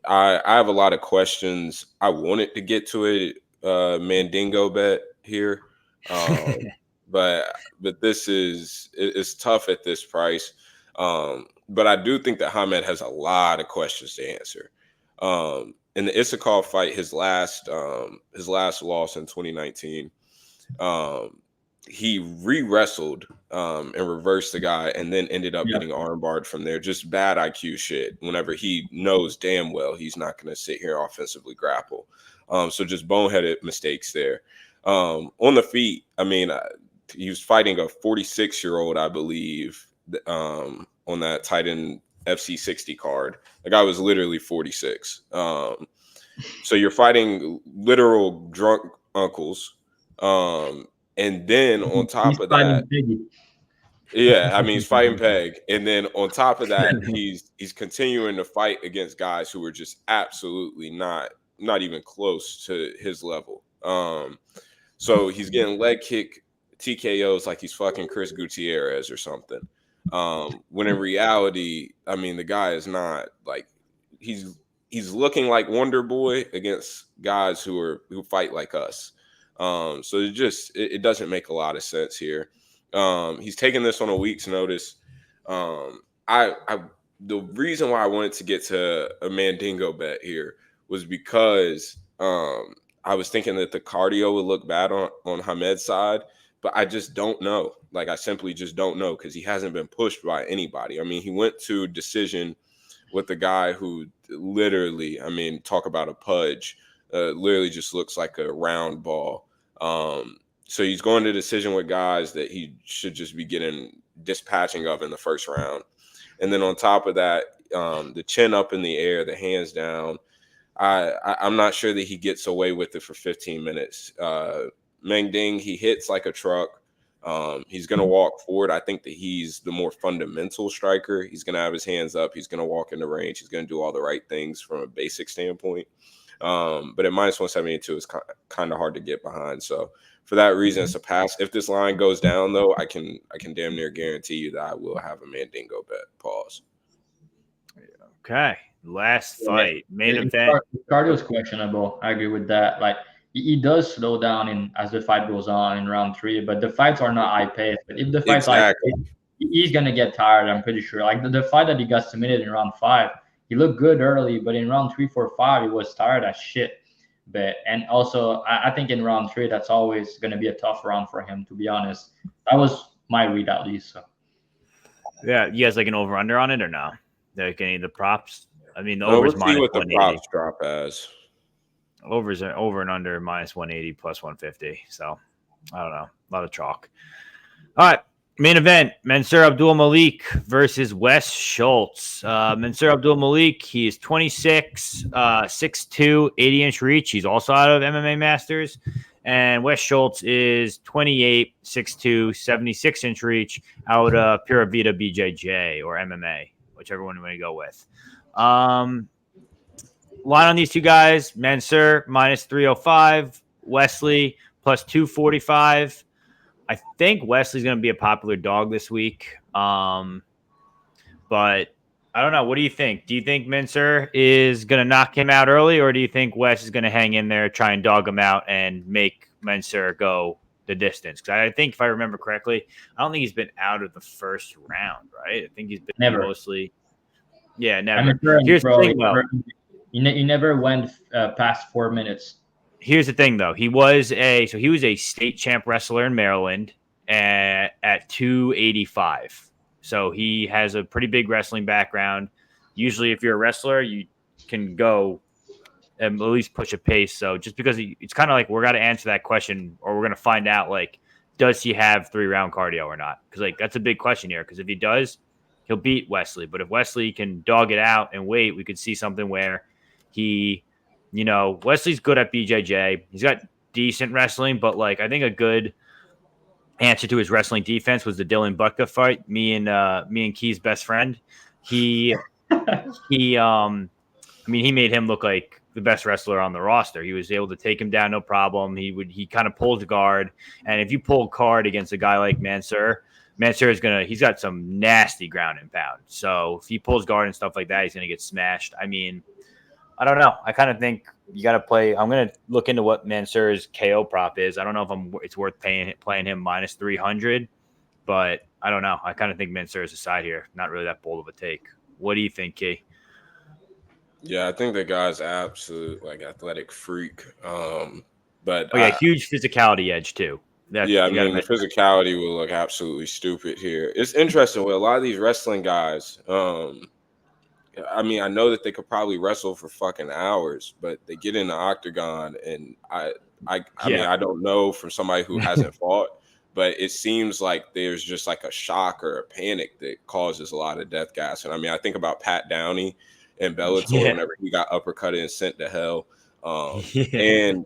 I have a lot of questions. I wanted to get to it, Mandingo bet here, but this it's tough at this price. But I do think that Ahed has a lot of questions to answer. In the Issaquah fight, his last loss in 2019, he re-wrestled and reversed the guy and then ended up getting armbarred from there. Just bad IQ shit whenever he knows damn well he's not going to sit here and offensively grapple. So just boneheaded mistakes there. On the feet, I mean, he was fighting a 46-year-old, I believe, on that tight end FC60 card. The guy was literally 46. So you're fighting literal drunk uncles. And then on top of that, yeah, I mean, he's fighting Peg. And then on top of that, he's continuing to fight against guys who are just absolutely not even close to his level. So he's getting leg kick TKOs like he's fucking Chris Gutierrez or something. When in reality, I mean, the guy is not like he's looking like Wonder Boy against guys who fight like us. So it doesn't make a lot of sense here. He's taking this on a week's notice. The reason why I wanted to get to a Mandingo bet here was because I was thinking that the cardio would look bad on Hamed's side, but I just don't know. Like, I simply just don't know because he hasn't been pushed by anybody. I mean, he went to decision with the guy who literally, I mean, talk about a pudge, literally just looks like a round ball. So he's going to decision with guys that he should just be getting dispatching of in the first round. And then on top of that, the chin up in the air, the hands down, I'm not sure that he gets away with it for 15 minutes. Meng Ding, he hits like a truck. He's going to walk forward. I think that he's the more fundamental striker. He's going to have his hands up. He's going to walk into range. He's going to do all the right things from a basic standpoint. But at minus 172, it's kind of hard to get behind. So for that reason, it's a pass. If this line goes down, though, I can damn near guarantee you that I will have a Mandingo bet. Pause. Okay. Last fight. Main event. Cardio's questionable. I agree with that. Like, he does slow down as the fight goes on in round 3, but the fights are not high pace. But if the fight's high pace, he's gonna get tired. I'm pretty sure. Like the fight that he got submitted in round 5, he looked good early, but in round 3, 4, 5, he was tired as shit. And also, I think in round 3, that's always gonna be a tough round for him. To be honest, that was my read at least. So. Yeah, you guys like an over under on it or no? Like any of the props? I mean, the overs minus 180. What the props drop as. Overs are over and under minus 180 plus 150. So I don't know. A lot of chalk. All right. Main event, Mansour Abdul Malik versus Wes Schultz. Mansour Abdul Malik, he is 26, 6'2", 80-inch reach. He's also out of MMA Masters. And Wes Schultz is 28, 6'2", 76-inch reach out of Pura Vida BJJ or MMA, whichever one you want to go with. Line on these two guys, Mansour minus 305, Wesley plus 245. I think Wesley's going to be a popular dog this week. But I don't know. What do you think? Do you think Mansour is going to knock him out early, or do you think Wes is going to hang in there, try and dog him out and make Mansour go the distance? Because I think, if I remember correctly, I don't think he's been out of the first round, right? I think he's been mostly. Yeah, never. Here's the thing, though. You never went past 4 minutes. Here's the thing, though. He was a state champ wrestler in Maryland at 285. So he has a pretty big wrestling background. Usually, if you're a wrestler, you can go and at least push a pace. So just because it's kind of like we're got to answer that question, or we're going to find out, like, does he have 3-round cardio or not? Because, like, that's a big question here. Because if he does, he'll beat Wesley. But if Wesley can dog it out and wait, we could see something where Wesley's good at BJJ. He's got decent wrestling, but like I think a good answer to his wrestling defense was the Dylan Butka fight. Me and Key's best friend. He made him look like the best wrestler on the roster. He was able to take him down, no problem. He kind of pulled guard, and if you pull guard against a guy like Mansour he's got some nasty ground and pound. So if he pulls guard and stuff like that, he's gonna get smashed. I mean, I don't know. I kind of think you got to play. I'm going to look into what Mansour's KO prop is. I don't know if it's worth playing him minus 300, but I don't know. I kind of think Mansour is a side here. Not really that bold of a take. What do you think, Key? Yeah, I think the guy's absolute athletic freak. But huge physicality edge too. The physicality will look absolutely stupid here. It's interesting with a lot of these wrestling guys. I mean, I know that they could probably wrestle for fucking hours, but they get in the octagon, and I mean, I don't know from somebody who hasn't fought, but it seems like there's just like a shock or a panic that causes a lot of death gas. And I mean, I think about Pat Downey and Bellator Yeah. whenever he got uppercutted and sent to hell. Yeah. And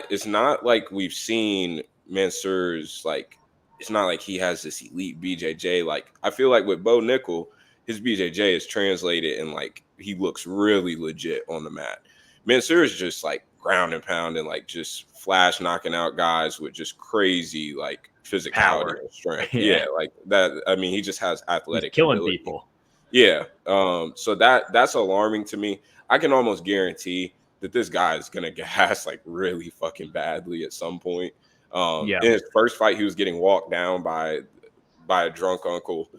it's not like we've seen Mansour's like, it's not like he has this elite BJJ. Like, I feel like with Bo Nickel, his BJJ is translated and like he looks really legit on the mat. Mansour is just like ground and pound and like just flash knocking out guys with just crazy like physicality Power. and strength. Yeah. Yeah, like that. I mean, he just has athletic He's killing ability. people. Yeah. So that's alarming to me. I can almost guarantee that this guy is gonna gas like really fucking badly at some point. Yeah. In his first fight, he was getting walked down by a drunk uncle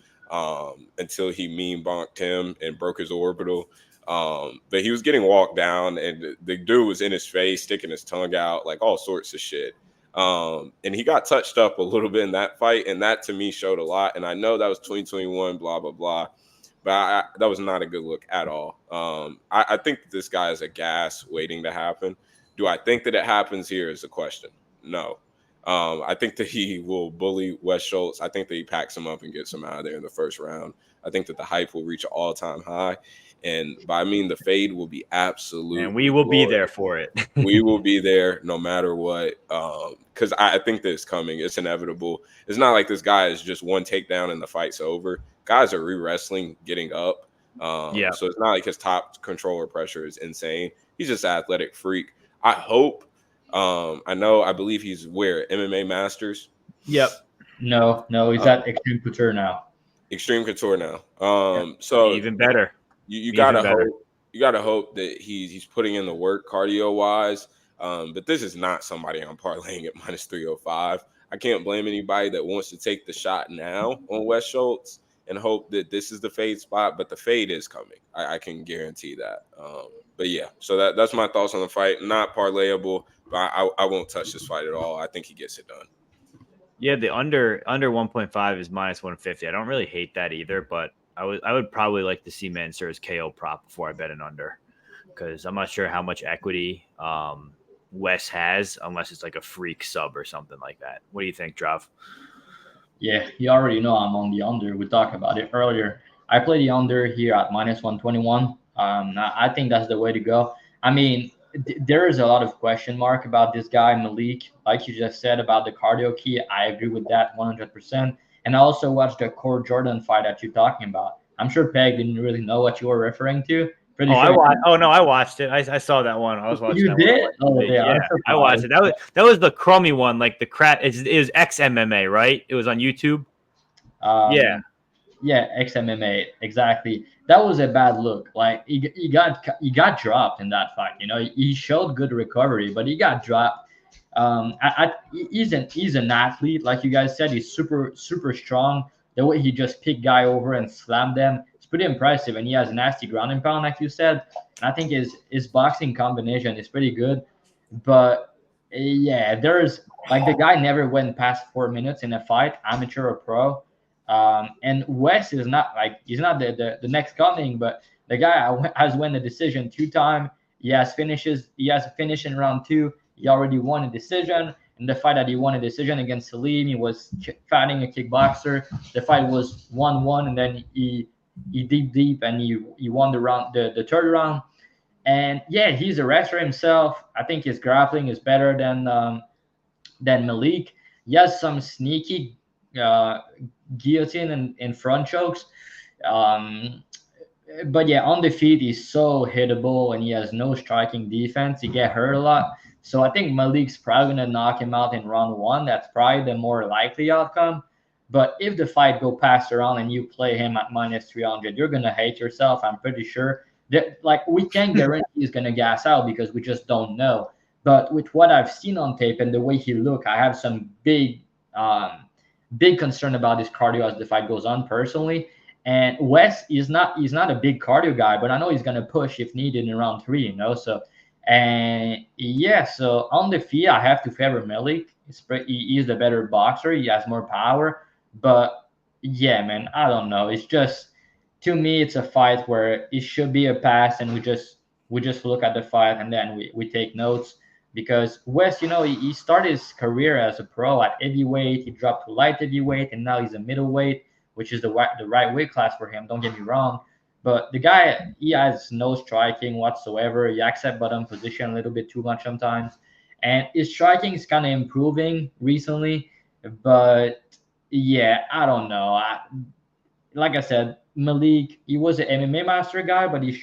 until he mean bonked him and broke his orbital. But he was getting walked down, and the dude was in his face, sticking his tongue out, like all sorts of shit. And he got touched up a little bit in that fight, and that to me showed a lot. And I know that was 2021, blah blah blah, but that was not a good look at all. I think that this guy is a gas waiting to happen. Do I think that it happens here is the question. No. I think that he will bully Wes Schultz. I think that he packs him up and gets him out of there in the first round. I think that the hype will reach an all-time high. And by I mean the fade will be absolute. And we will be there for it. We will be there no matter what. Because I think that it's coming. It's inevitable. It's not like this guy is just one takedown and the fight's over. Guys are re-wrestling, getting up. Yeah. So it's not like his top controller pressure is insane. He's just an athletic freak. I hope. I believe he's where MMA Masters. Yep. No, he's at Extreme Couture now. Extreme Couture now. So even better. You gotta hope. You gotta hope that he's putting in the work cardio wise. But this is not somebody I'm parlaying at minus 305. I can't blame anybody that wants to take the shot now on Wes Schultz and hope that this is the fade spot. But the fade is coming. I can guarantee that. But yeah, so that's my thoughts on the fight. Not parlayable. But I won't touch this fight at all. I think he gets it done. Yeah, the under 1.5 is minus 150. I don't really hate that either, but I would probably like to see Mansour's KO prop before I bet an under, because I'm not sure how much equity Wes has unless it's like a freak sub or something like that. What do you think, Drav? Yeah, you already know I'm on the under. We talked about it earlier. I play the under here at minus 121. I think that's the way to go. I mean, there is a lot of question mark about this guy, Malik. Like you just said about the cardio key, I agree with that 100%. And I also watched the Core Jordan fight that you're talking about. I'm sure Peg didn't really know what you were referring to. Pretty sure I watched it. I saw that one. I was watching. You did? Yeah, I watched it. That was the crummy one, like the crap. It was XMMA, right? It was on YouTube. Yeah, XMMA, exactly. That was a bad look. Like he got dropped in that fight. You know, he showed good recovery, but he got dropped. He's an athlete, like you guys said. He's super strong. The way he just picked guy over and slammed them, it's pretty impressive. And he has nasty ground and pound, like you said. And I think his boxing combination is pretty good. But yeah, there's like the guy never went past 4 minutes in a fight, amateur or pro. And Wes is not like he's not the next coming, but the guy has won the decision 2 times. He has a finish in round 2. He already won a decision. In the fight that he won a decision against Salim, he was fighting a kickboxer. The fight was 1-1, and then he deep and he won the third round. And yeah, he's a wrestler himself. I think his grappling is better than Malik. He has some sneaky guillotine and front chokes. But yeah, on the feet, he's so hittable and he has no striking defense. He get hurt a lot. So I think Malik's probably going to knock him out in round 1. That's probably the more likely outcome. But if the fight go past around and you play him at minus 300, you're going to hate yourself, I'm pretty sure. Like, we can't guarantee he's going to gas out because we just don't know. But with what I've seen on tape and the way he look, I have some big concern about his cardio as the fight goes on personally. And Wes is not a big cardio guy, but I know he's going to push if needed in round 3, you know. So so on the feet, I have to favor Malik. He is the better boxer. He has more power. But yeah, man, I don't know. It's just, to me, it's a fight where it should be a pass, and we just look at the fight and then we take notes. because West, he started his career as a pro at heavyweight. He dropped to light heavyweight, and now he's a middleweight, which is the right weight class for him. Don't get me wrong, but the guy, he has no striking whatsoever. He accepts bottom position a little bit too much sometimes, and his striking is kind of improving recently. But yeah, I don't know. Like I said, Malik, he was an MMA master guy, but he's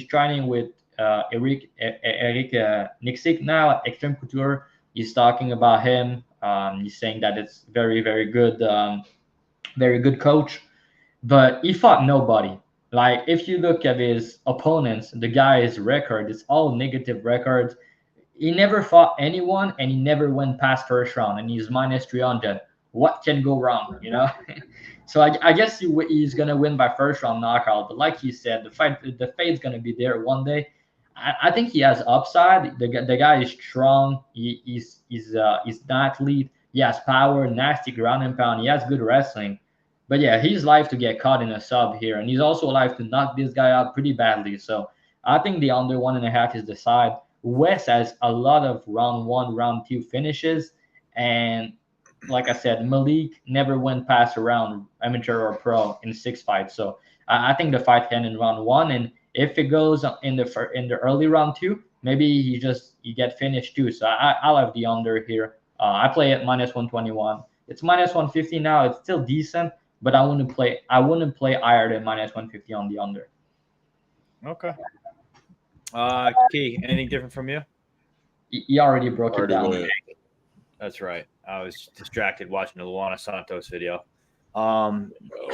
training with Eric Nixick now at Extreme Couture. He's talking about him. He's saying that it's very, very good coach. But he fought nobody. Like if you look at his opponents, the guy's record, it's all negative records. He never fought anyone, and he never went past first round, and he's minus 300. What can go wrong, So I guess he's gonna win by first round knockout. But like you said, the fate's gonna be there one day. I think he has upside. The guy is strong. He's an athlete. He has power, nasty ground and pound. He has good wrestling. But yeah, he's live to get caught in a sub here, and he's also live to knock this guy out pretty badly. So I think the under 1.5 is the side. West has a lot of round 1, round 2 finishes, and like I said, Malik never went past a round, amateur or pro, in 6 fights. So I think the fight can in round 1, and if it goes in the early round 2, maybe you get finished too. So I'll have the under here. I play at minus 121. It's minus 150 now. It's still decent, but I wouldn't play higher than minus 150 on the under. Okay. Key, anything different from you? You already broke it down. That's right. I was distracted watching the Luana Santos video.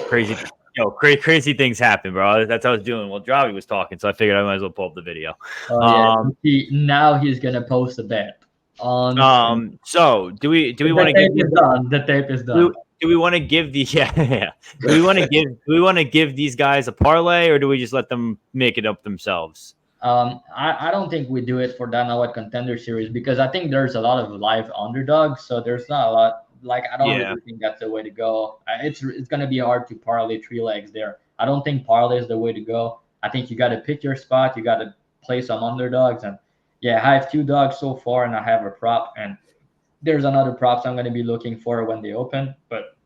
Crazy things happen, bro. That's what I was doing while Javi was talking, so I figured I might as well pull up the video. Now he's gonna post a bet. So do we want to give the tape is done? Do we want to give the Do we want to give these guys a parlay, or do we just let them make it up themselves? I don't think we do it for Dana White Contender Series because I think there's a lot of live underdogs, so there's not a lot. Like I don't really think that's the way to go. It's gonna be hard to parlay 3 legs there. I don't think parlay is the way to go. I think you got to pick your spot. You got to play some underdogs, and yeah, I have 2 dogs so far, and I have a prop, and there's another props I'm gonna be looking for when they open. But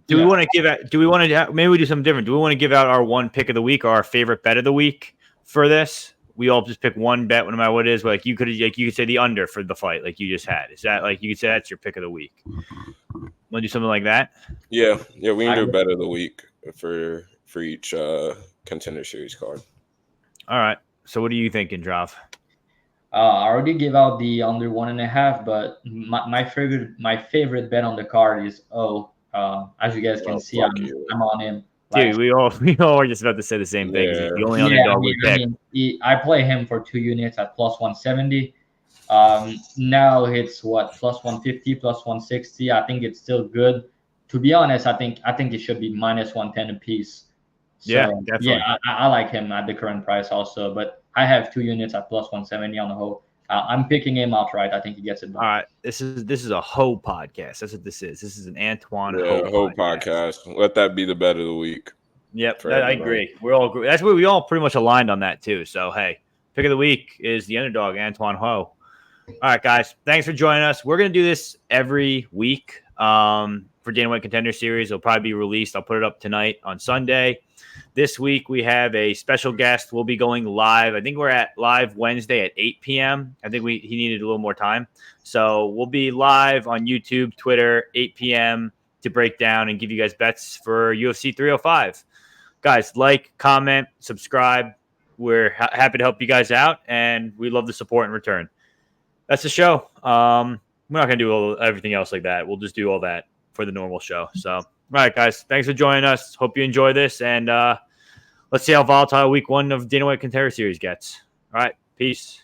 we want to give out? Do we want to maybe we do something different? Do we want to give out our one pick of the week or our favorite bet of the week for this? We all just pick one bet, no matter what it is. Like you could say the under for the fight, like you just had. Is that like you could say that's your pick of the week? Want to do something like that? Yeah. We can do bet of the week for each Contender Series card. All right. So what are you thinking, Drav? I already gave out the under 1.5, but my favorite bet on the card is as you guys can see, I'm on him. Dude, we all are just about to say the same thing. Yeah. The only underdog we pick. I play him for 2 units at plus 170. Now it's plus 150, plus 160. I think it's still good. To be honest, I think it should be minus 110 a piece. So, yeah, definitely. Yeah, I like him at the current price also, but I have 2 units at plus 170 on the whole. I'm picking him outright. I think he gets it done. All right. This is a Ho podcast. That's what this is. This is an Antoine Ho podcast. Let that be the bet of the week. Yep, I agree. We're all agree. That's where we all pretty much aligned on that too. So hey, pick of the week is the underdog, Antoine Ho. All right, guys. Thanks for joining us. We're gonna do this every week. For Dana White Contender Series, it'll probably be released. I'll put it up tonight on Sunday. This week we have a special guest. We'll be going live. I think we're at live Wednesday at 8 p.m. I think he needed a little more time. So we'll be live on YouTube, Twitter, 8 p.m. to break down and give you guys bets for UFC 305. Guys, like, comment, subscribe. We're happy to help you guys out, and we love the support in return. That's the show. We're not going to do everything else like that. We'll just do all that for the normal show. So, all right, guys, thanks for joining us. Hope you enjoy this, and let's see how volatile week 1 of Dana White Contender Series gets. All right, peace.